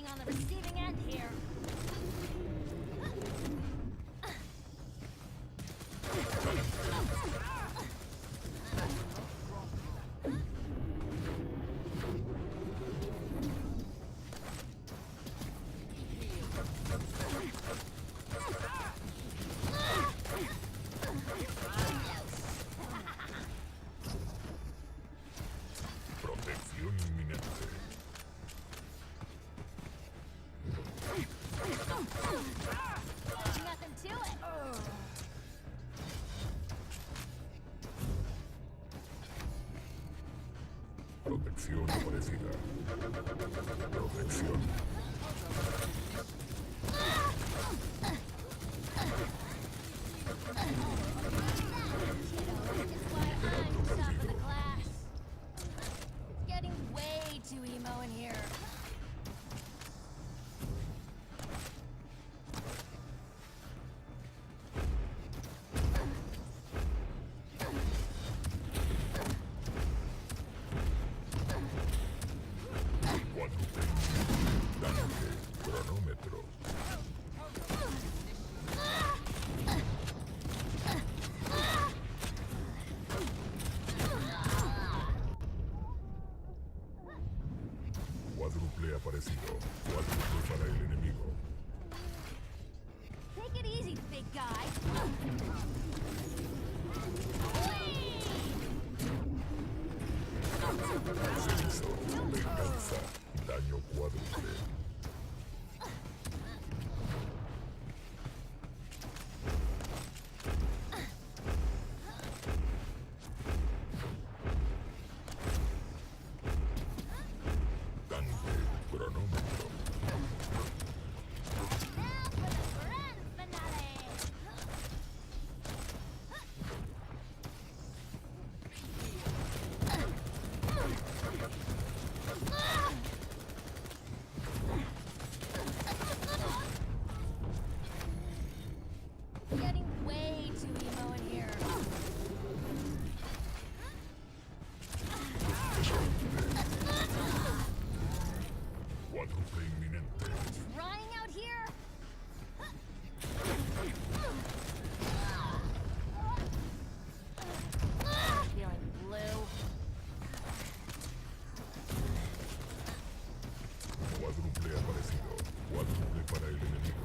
being on the receiving end here. Protección inminente. Nothing to it. Protección aparecida. Protección. This is why I'm top of the class. It's getting way too emo in here. Tanque, cronómetro. Cuádruple aparecido. Cuádruple para el enemigo. Take it easy, big guy. Ascenso. Venganza. Daño cuádruple. Tanque, cronómetro. Now for the grand finale. Getting way too emo in here. Cuádruple inminente. Trying out here? Feeling blue. Cuádruple aparecido. Cuádruple para el enemigo.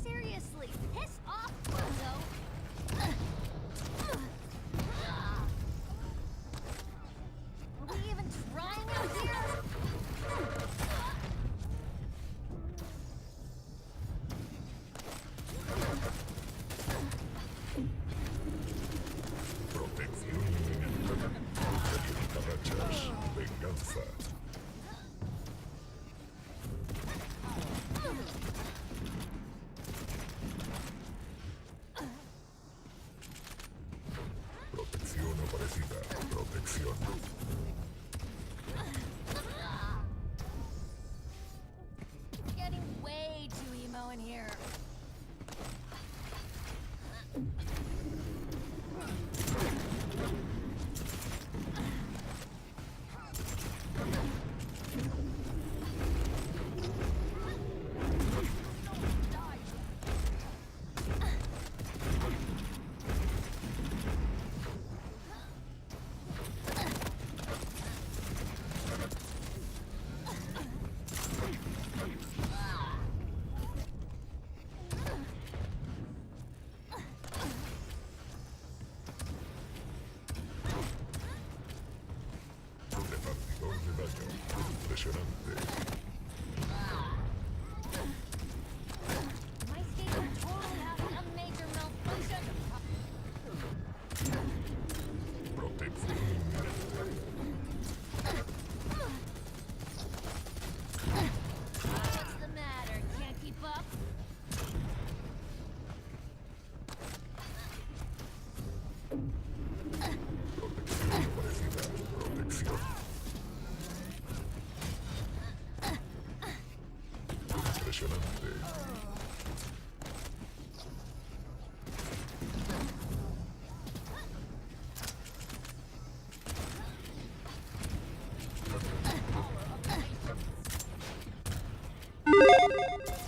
Seriously, piss off, Bozo. Are we even trying out here? Protección inminente. Carrachas. Venganza. Protección aparecida. Protección. Getting way too emo in here.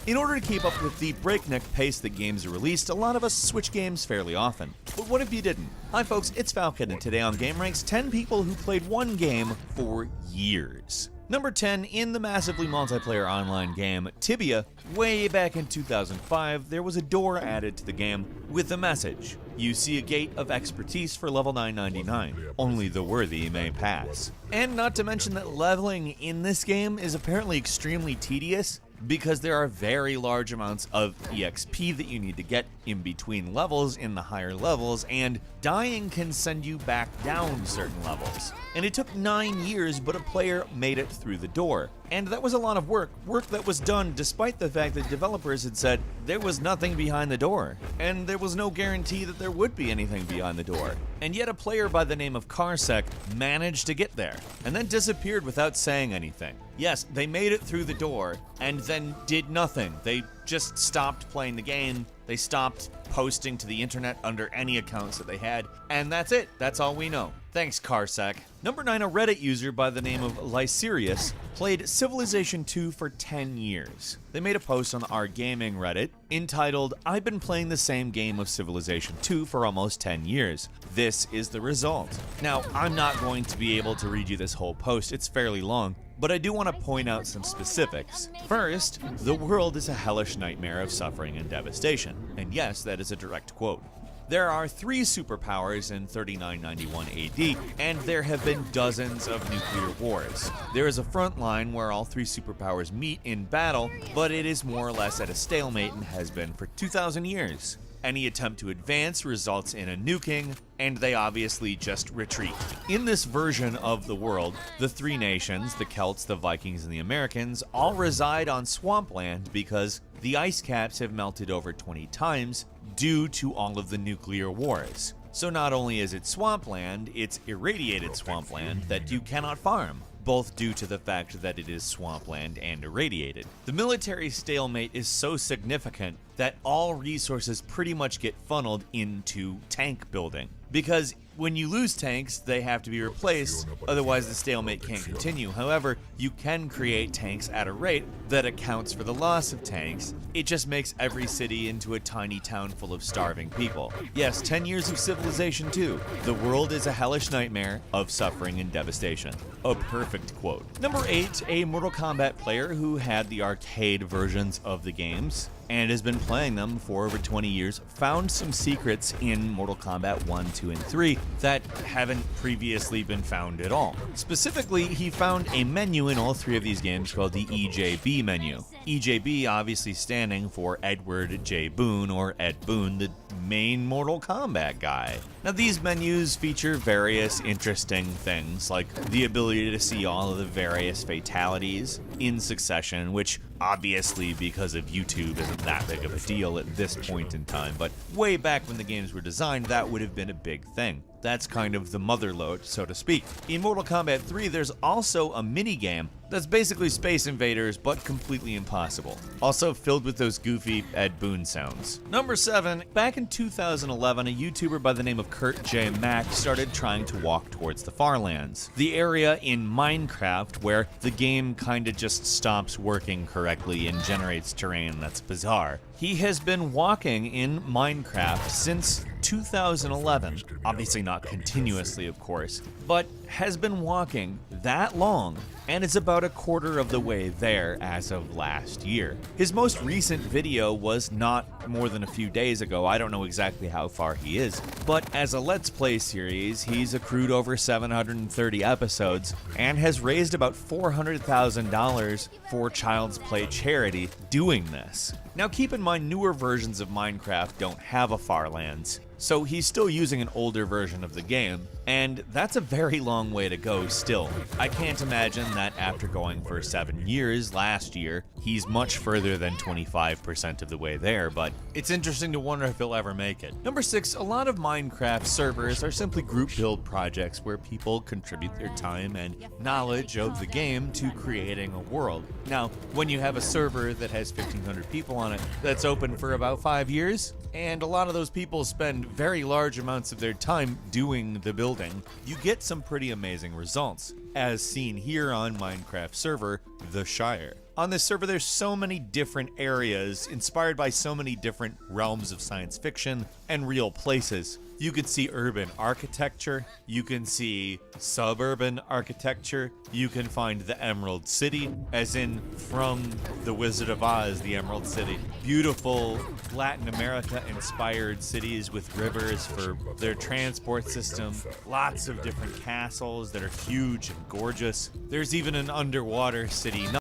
In order to keep up with the breakneck pace that games are released, a lot of us switch games fairly often. But what if you didn't? Hi folks, it's Falcon, and today on Game Ranks, 10 people who played one game for years. Number 10, in the massively multiplayer online game Tibia, way back in 2005, there was a door added to the game with a message. You see a gate of expertise for level 999. Only the worthy may pass. And not to mention that leveling in this game is apparently extremely tedious, because there are very large amounts of EXP that you need to get in between levels in the higher levels, and dying can send you back down certain levels. And it took 9 years, but a player made it through the door. And that was a lot of work that was done despite the fact that developers had said there was nothing behind the door, and there was no guarantee that there would be anything behind the door. And yet a player by the name of Carsec managed to get there, and then disappeared without saying anything. Yes, they made it through the door, and then did nothing. They just stopped playing the game, they stopped posting to the internet under any accounts that they had, and that's it. That's all we know. Thanks, Carsec. Number 9, a Reddit user by the name of Lyserius played Civilization 2 for 10 years. They made a post on our gaming Reddit entitled, "I've been playing the same game of Civilization 2 for almost 10 years. This is the result." Now, I'm not going to be able to read you this whole post, it's fairly long, but I do want to point out some specifics. First, the world is a hellish nightmare of suffering and devastation. And yes, that is a direct quote. There are 3 superpowers in 3991 AD, and there have been dozens of nuclear wars. There is a front line where all 3 superpowers meet in battle, but it is more or less at a stalemate and has been for 2,000 years. Any attempt to advance results in a nuking, and they obviously just retreat. In this version of the world, the 3 nations, the Celts, the Vikings, and the Americans, all reside on swampland because the ice caps have melted over 20 times due to all of the nuclear wars. So not only is it swampland, it's irradiated swampland that you cannot farm, both due to the fact that it is swampland and irradiated. The military stalemate is so significant that all resources pretty much get funneled into tank building, because when you lose tanks, they have to be replaced, otherwise the stalemate can't continue. However, you can create tanks at a rate that accounts for the loss of tanks. It just makes every city into a tiny town full of starving people. Yes, 10 years of Civilization 2. The world is a hellish nightmare of suffering and devastation. A perfect quote. Number 8, a Mortal Kombat player who had the arcade versions of the games and has been playing them for over 20 years, found some secrets in Mortal Kombat 1, 2, and 3 that haven't previously been found at all. Specifically, he found a menu in all 3 of these games called the EJB menu. EJB obviously standing for Edward J. Boon, or Ed Boon, the main Mortal Kombat guy. Now, these menus feature various interesting things, like the ability to see all of the various fatalities in succession, which obviously, because of YouTube, isn't that big of a deal at this point in time, but way back when the games were designed, that would have been a big thing. That's kind of the motherlode, so to speak. In Mortal Kombat 3, there's also a minigame that's basically Space Invaders, but completely impossible. Also filled with those goofy Ed Boon sounds. Number 7, back in 2011, a YouTuber by the name of Kurt J. Mack started trying to walk towards the Farlands, the area in Minecraft where the game kinda just stops working correctly and generates terrain that's bizarre. He has been walking in Minecraft since 2011, obviously not continuously, of course, but has been walking that long, and is about a quarter of the way there as of last year. His most recent video was not more than a few days ago. I don't know exactly how far he is, but as a Let's Play series, he's accrued over 730 episodes and has raised about $400,000 for Child's Play charity doing this. Now keep in mind, newer versions of Minecraft don't have a Farlands, so he's still using an older version of the game, and that's a very long way to go still. I can't imagine that after going for 7 years last year, he's much further than 25% of the way there, but it's interesting to wonder if he'll ever make it. Number 6, a lot of Minecraft servers are simply group build projects where people contribute their time and knowledge of the game to creating a world. Now, when you have a server that has 1,500 people on it that's open for about 5 years, and a lot of those people spend very large amounts of their time doing the building, you get some pretty amazing results, as seen here on Minecraft server The Shire. On this server, there's so many different areas inspired by so many different realms of science fiction and real places. You can see urban architecture, you can see suburban architecture, you can find the Emerald City, as in from The Wizard of Oz, the Emerald City. Beautiful Latin America-inspired cities with rivers for their transport system, lots of different castles that are huge and gorgeous. There's even an underwater city.